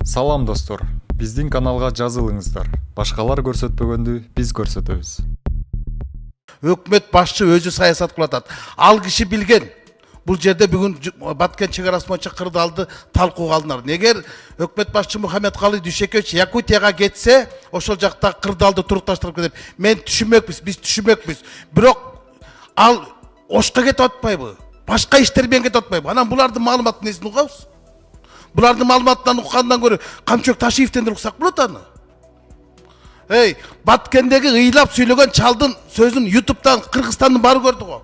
Салам достор, биздин каналга жазылыңыздар. Башкалар көрсөтпөгөндү биз көрсөтөбүз. Өкмөт башчы өзү саясат кылып атат. Ал киши билген. Бул жерде бүгүн Баткен чегарасы боюнча кырдаалды талкууга алынар. Негер өкмөт башчы Мухаммедкалый Дүйшөкөевич Якутияга кетсе, ошол жакта кырдаалды турукташтырып кетет. Мен түшүнмөкпүз, биз түшүнмөкпүз. Бирок ал Ошко кетип атпайбы? Башка иштер менен кетип атпайбы? Анан булардын маалыматын несин угабыз? Булардын маалыматтан уккандан көрө Камчок Ташиевден уксак болот аны. Баткендеги ыйлап сүйлөгөн чалдын сөзүн YouTube'дан Кыргызстандын баары көрдү го.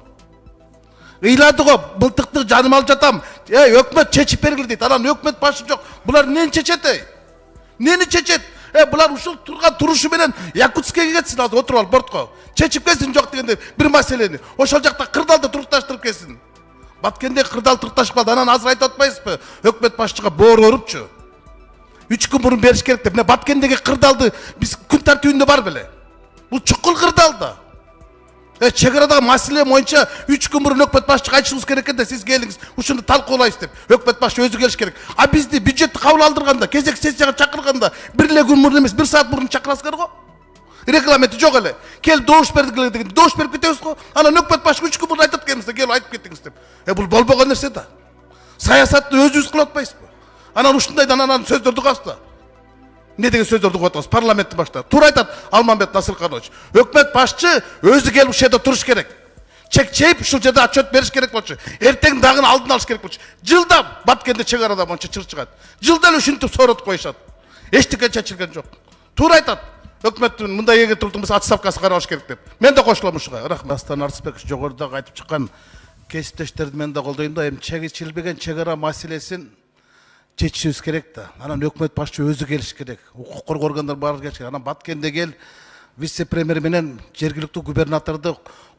Ыйлады го, былтыкты жаным алып жатам. Өкмөт чечип бергиле дейт. Анан өкмөт башы жок. Булар нени чечет? Нени чечет? Булар ушул турган турушу менен Якутскийге кетсин, азыр отуруп алып бортко. Чечип келсин жок дегенде бир маселени. Ошол жакта кырдаалды турукташтырып келсин. Баткенде кырдаал турукташып калды. Анан азыр айтып атпайсызбы? Өкмөт башчыга боор өрүпчү. 3 күн мурун бериш керек деп. Мына Баткендеги кырдаалды биз күн тартибинде бар беле. Бул чукул кырдаалда. Чегарадагы маселе боюнча 3 күн мурун өкмөт башчыга айтышыбыз керек экен да, сиз келиңиз, ушуну талкуулайбыз деп. Өкмөт башчы өзү келиш керек. А бизди бюджетти кабыл алдырганда, кезек сессияга чакырганда, бир эле күн мурун эмес, 1 саат мурун чакырасыздар го. Регламенти жок эле. Кел добуш бергиле деген, добуш берип кетебиз го. Анан өкмөт башчы 3 күн мурун айтат экенбиз, келип айтып кеттиңиз деп. Бул болбогон нерсе да. Саясатты өзүбүз кылып атпайсызбы? Анан ушундайдан анан сөздөрдү угасыз да. Не деген сөздөрдү угуп атабыз? Парламенттин башында. Туура айтат Алмамбет Насырканович. Өкмөт башчы өзү келип ушул жерде туруш керек. Чек-чейип ушул жерде отчет бериш керек болчу. Эртең дагы алдын алыш керек болчу. Жылда Баткенде чегарада боюнча чыр чыгат. Жылда эле ушинтип сооротуп коюшат. Эчтеке чечилген жок. Туура айтат. Өкмөттүн мындай эге турдумбуз отставкасы каралыш керек деп. Мен да кошулам ушуга. Рахмат. Дастан Арсбекович жогорудагы айтып чыккан кесиптештерди мен да колдойм да. Эми чечилбеген чегара маселесин чечишибиз керек да. Анан өкмөт башчы өзү келиш керек. Укук коргоо органдар баары келиш керек. Анан Баткенде кел вице-премьер менен жергиликтүү губернаторду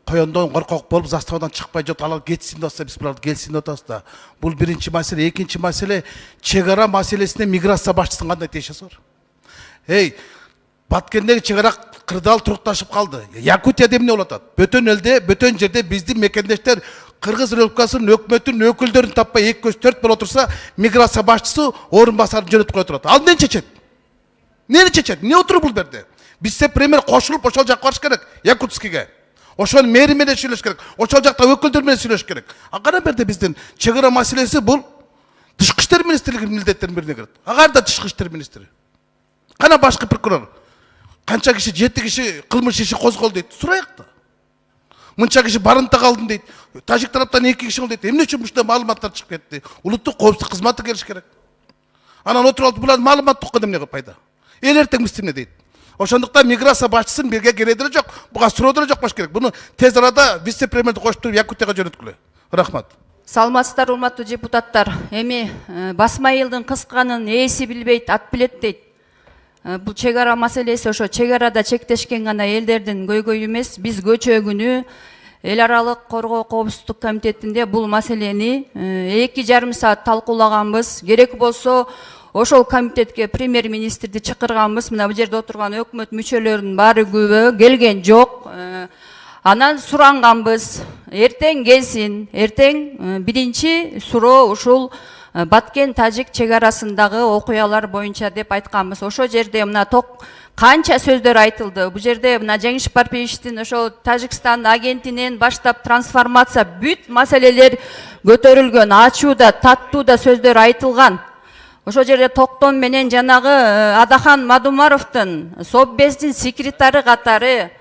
коёндон коркок болуп заставадан чыкпай жатып алар кетсин деп атса, биз буларды келсин деп атабыз да. Бул биринчи маселе. Экинчи маселе чегара маселесине миграция башчысынын кандай тиешеси бар? Баткендеги чегара кырдаал турукташып калды. Якутияда эмне болуп атат? Бөтөн элде, бөтөн жерде биздин мекендештер Кыргыз Республикасынын өкмөтүнүн өкүлдөрүн таппай 2 көз 4 боло турса, миграция башчысы орун басарын жөнөтүп кое турат. Ал нени чечет? Нени чечет? Не отуруп бул жерде? Бизсе премьер кошулуп ошол жакка барыш керек, Якутскийге. Ошол мэри менен сүйлөш керек. Ошол жакта өкүлдөр менен сүйлөш керек. Кана берде биздин чегара маселеси бул тышкы иштер министрлигинин милдеттеринин бирине кирет. Кайда тышкы иштер министри? Кана башкы прокурор? Канча киши 7 киши кылмыш иши козголду дейт. Сурайык да. Мынча киши барымтага алдым дейт. Тажик тараптан 2 киши болду дейт. Эмне үчүн ушундай маалыматтар чыгып кетти? Улуттук коопсуздук кызматы келиш керек. Анан отуруп алып булар маалымат туккан эмне пайда? Эл эртең эмне дейт? Ошондуктан миграция башчысын бирге кереги деле жок. Буга суроо деле жок болуш керек. Буну тез арада вице-премьерди кошуп туруп Якутияга жөнөткүлө. Рахмат. Саламатсыздар, урматтуу депутаттар. Эми басма элдин кысканын ээси билбейт, ат билет дейт. Бул чегара маселеси ошо чегарада чектешкен гана элдердин көйгөйү эмес. Биз көчө күнү эл аралык коргоо коопсуздук комитетинде бул маселени 2,5 саат талкуулаганбыз. Керек болсо ошол комитетке премьер-министрди чакырганбыз. Мына бул жерде отурган өкмөт мүчөлөрүнүн баары күбө келген жок. Анан суранганбыз. Эртең келсин. Эртең биринчи суроо ушул Баткен Тажик чегарасындагы окуялар боюнча деп айтканбыз. Ошо жерде мына канча сөздөр айтылды. Бул жерде мына Жеңиш Парпиевичтин ошо Тажикстан агентинен баштап трансформация бүт маселелер көтөрүлгөн, ачуу да, таттуу да сөздөр айтылган. Ошо жерде Токтон менен жанагы Адахан Мадумаровдун Совбездин секретары катары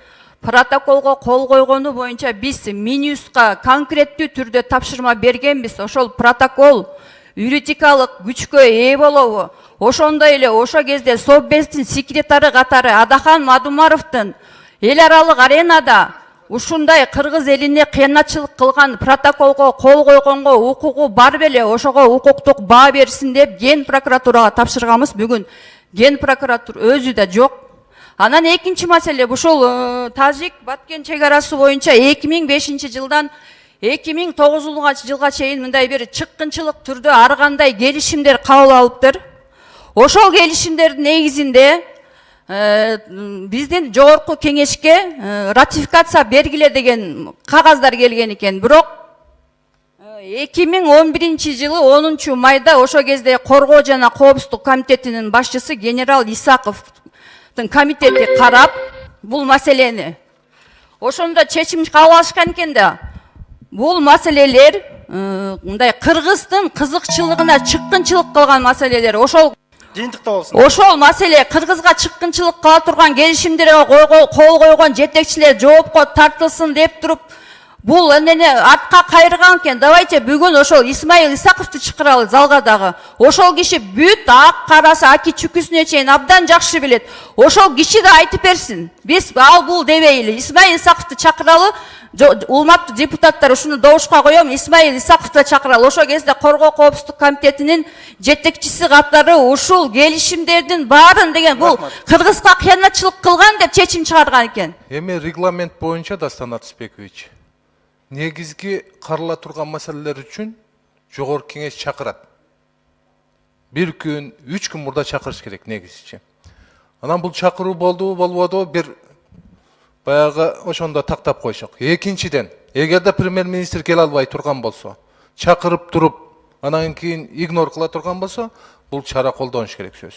протоколго кол койгону боюнча биз Минюска конкреттүү түрдө тапшырма бергенбиз. Ошол протокол юридикалык күчкө ээ болобу? Ошондой эле ошо кезде Совбездин секретары катары Адахан Мадумаровдун эл аралык аренада ушундай кыргыз элине кыянатчылык кылган протоколго кол койгонго укугу бар беле? Ошого укуктук баа берсин деп Ген прокуратурага тапшырганбыз. Бүгүн Ген прокуратура өзү да жок. Анан экинчи маселе ушул Тажик Баткен чегарасы боюнча 2005 жылдан 2009 жылга чейин мындай бир чыккынчылык түрдө ар кандай келишимдер кабыл алыптыр. Ошол келишимдердин негизинде биздин жогорку кеңешке ратификация бергиле деген кагаздар келген экен. Бирок 2011 жылы 10 майда ошо кезде Коргоо жана Коопсуздук комитетинин башчысы генерал Исаковдун комитети карап, бул маселени ошондо чечим кабыл алышкан экен да. Бул маселелер мындай Кыргыздын кызыкчылыгына чыккынчылык кылган маселелер. Ошол маселе Кыргызга чыккынчылык кыла турган келишимдерге кол койгон жетекчилер жоопко тартылсын деп туруп, бул эмнени артка кайрган экен. Давайте бүгүн ошол Исмаил Исаковду чакыралы залга дагы. Ошол киши бүт ак карасы, аки чүкүсүнө чейин абдан жакшы билет. Ошол киши да айтып берсин. Биз ал бул дебейли. Исмаил Исаковду чакыралы. Урматтуу депутаттар, ушуну добушка коем. Исмаил Исаковду чакыралы. Ошол кезде Коргоо Коопсуздук комитетинин жетекчиси катары ушул келишимдердин баарын деген бул Кыргызга кыянатчылык кылган деп чечим чыгарган экен. Эми регламент боюнча Дастан Атысбекович, негизги карала турган маселелер үчүн жогорку кеңеш чакырат. 1 күн, 3 күн мурда чакырыш керек негизичи. Анан бул чакыруу болбоду, бир баягы ошондо тактап койшок. Экинчиден, эгерде премьер-министр келе албай турган болсо, чакырып туруп, анан кийин игнор кыла турган болсо, бул чара колдонуш керек сөз.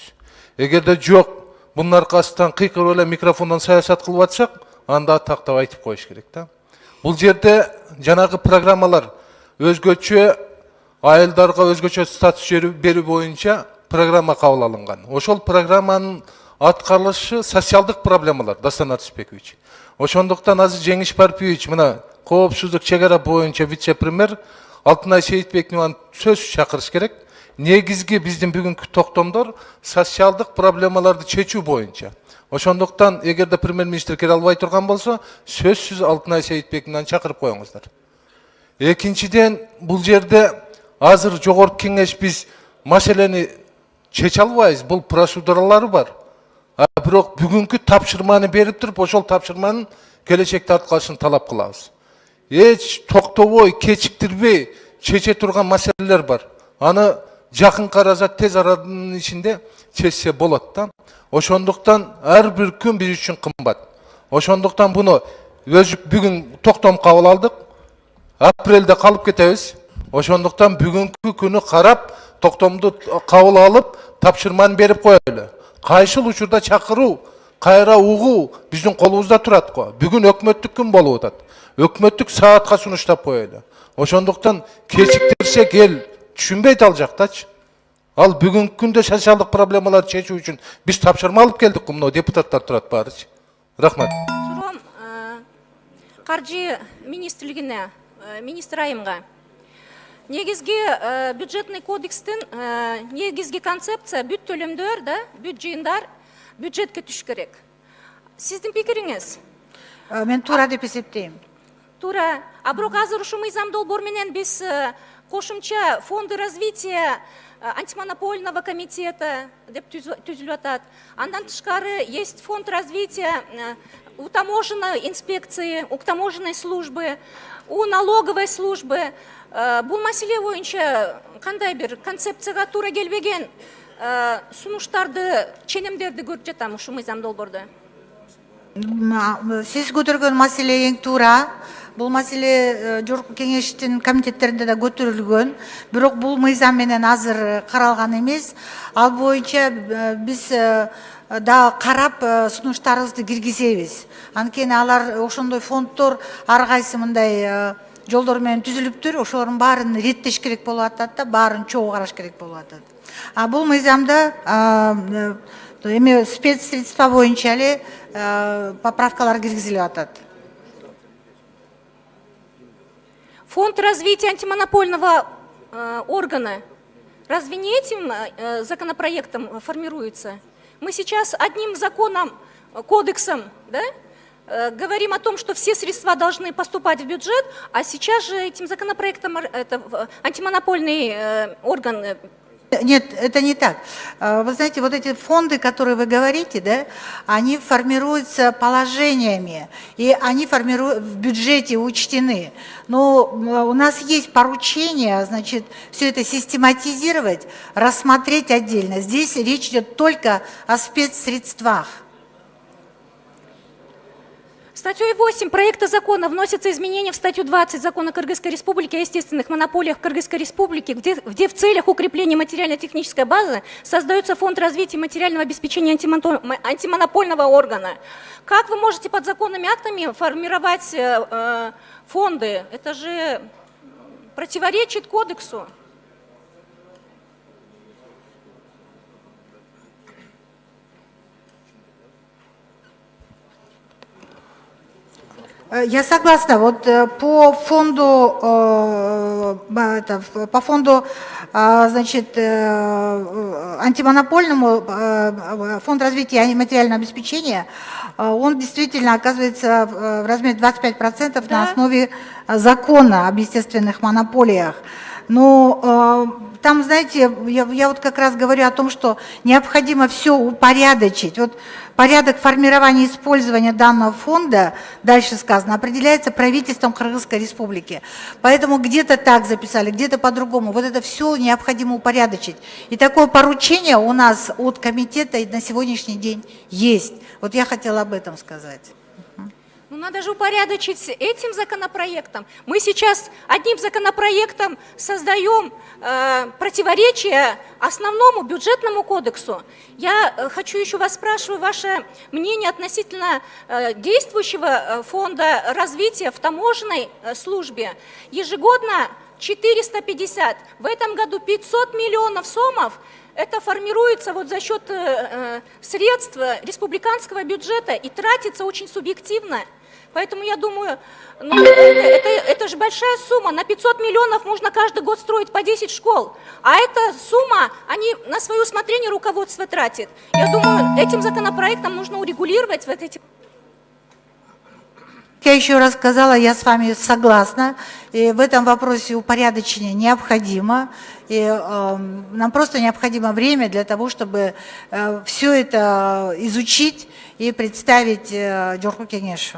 Эгерде жок, бунун аркасынан кыйкырып эле микрофондон саясат кылып атсак, анда тактап айтып коюш керек да. Бул жерде жанагы программалар өзгөчө айылдарга өзгөчө статус берүү боюнча программа кабыл алынган. Ошол программанын аткарылышы социалдык проблемалар, Дастан Атысбекович. Ошондуктан азыр Жеңиш Парпиевич мына коопсуздук чегара боюнча вице-премьер Алтынай Сейитбековну сөз чакырыш керек. Негизги биздин бүгүнкү токтомдор социалдык проблемаларды чечүү боюнча. Ошондуктан эгерде премьер-министр келе албай турган болсо, сөзсүз Алтынай Сейитбековну чакырып коюңуздар. Экинчиден, бул жерде азыр жогорку кеңеш биз маселени чече албайбыз, бул процедуралары бар. Бирок бүгүнкү тапшырманы берип туруп, ошол тапшырманын келечекте аткарышын талап кылабыз. Эч токтобой, кечиктирбей чече турган маселелер бар. Аны жакын каражат тез аранын ичинде чечсе болот да. Ошондуктан ар бир күн биз үчүн кымбат. Ошондуктан буну бүгүн токтом кабыл алдык. Апрелде калып кетебиз. Ошондуктан бүгүнкү күнү карап, токтомду кабыл алып, тапшырманы берип коелу. Кайсыл учурда чакыруу, кайра угуу биздин колубузда турат го. Бүгүн өкмөттүк күн болуп атат. Өкмөттүк саатка сунуштап коелу. Ошондуктан кечиктирсек эл түшүнбейт ал жактачы. Ал бүгүнкү күндө социалдык проблемаларды чечүү үчүн биз тапшырма алып келдик, мына депутаттар турат баарычы. Рахмат. Суром каржы министрлигине, министр айымга. Негизги бюджетный кодекстин негизги концепция бүт төлөмдөр да, бүт жыйындар бюджетке түш керек. Сиздин пикириңиз? Мен туура деп эсептейм. Туура. А бирок азыр ушу мыйзам долбоор менен биз кошумча фонды развития антимонопольного комитета деп түзүлүп атат. Андан тышкары есть фонд развития у таможенной инспекции, у таможенной службы, у налоговой службы. Бул маселе боюнча кандай бир концепцияга туура келбеген сунуштарды, ченемдерди көрүп жатам ушу мыйзам долбоордо. Сиз көтөргөн маселе эң туура. Бул маселе жогорку кеңештин комитеттеринде да көтөрүлгөн. Бирок бул мыйзам менен азыр каралган эмес. Ал боюнча биз да карап сунуштарыбызды киргизебиз. Анткени алар ошондой фонддор ар кайсы мындай жолдор менен түзүлүптүр. Ошолордун баарын реттеш керек болуп атат да, баарын чогуу караш керек болуп атат. А бул мыйзамда эми спецсредства боюнча эле поправкалар киргизилип атат. Фонд развития антимонопольного органа разве не этим законопроектом формируется? Мы сейчас одним законом, кодексом, да, говорим о том, что все средства должны поступать в бюджет, а сейчас же этим законопроектом антимонопольный орган. Нет, это не так. Вы знаете, вот эти фонды, которые вы говорите, да, они формируются положениями, и они в бюджете учтены. Но у нас есть поручение, значит, все это систематизировать, рассмотреть отдельно. Здесь речь идет только о спецсредствах. Статьей 8 проекта закона вносятся изменения в статью 20 Закона Кыргызской Республики о естественных монополиях в Кыргызской Республике, где в целях укрепления материально-технической базы создается фонд развития материального обеспечения антимонопольного органа. Как вы можете подзаконными актами формировать фонды? Это же противоречит кодексу. Я согласна. Вот по фонду, значит, антимонопольному, фонд развития материального обеспечения, он действительно оказывается в размере 25% на основе закона об естественных монополиях. Но там, знаете, я вот как раз говорю о том, что необходимо все упорядочить. Вот порядок формирования и использования данного фонда, дальше сказано, определяется правительством Кыргызской Республики. Поэтому где-то так записали, где-то по-другому. Вот это все необходимо упорядочить. И такое поручение у нас от комитета на сегодняшний день есть. Вот я хотела об этом сказать. Ну, надо же упорядочить этим законопроектом. Мы сейчас одним законопроектом создаем противоречие основному бюджетному кодексу. Я хочу еще вас спрашиваю ваше мнение относительно действующего фонда развития в таможенной службе. Ежегодно 450, в этом году 500 миллионов сомов. Это формируется вот за счет средств республиканского бюджета и тратится очень субъективно. Поэтому я думаю, ну, это же большая сумма. На 500 миллионов можно каждый год строить по 10 школ. А эта сумма, они на свое усмотрение руководство тратит. Я думаю, этим законопроектом нужно урегулировать вот эти... Я еще раз сказала, я с вами согласна. И в этом вопросе упорядочение необходимо. И нам просто необходимо время для того, чтобы все это изучить и представить Джорку Кеңешу.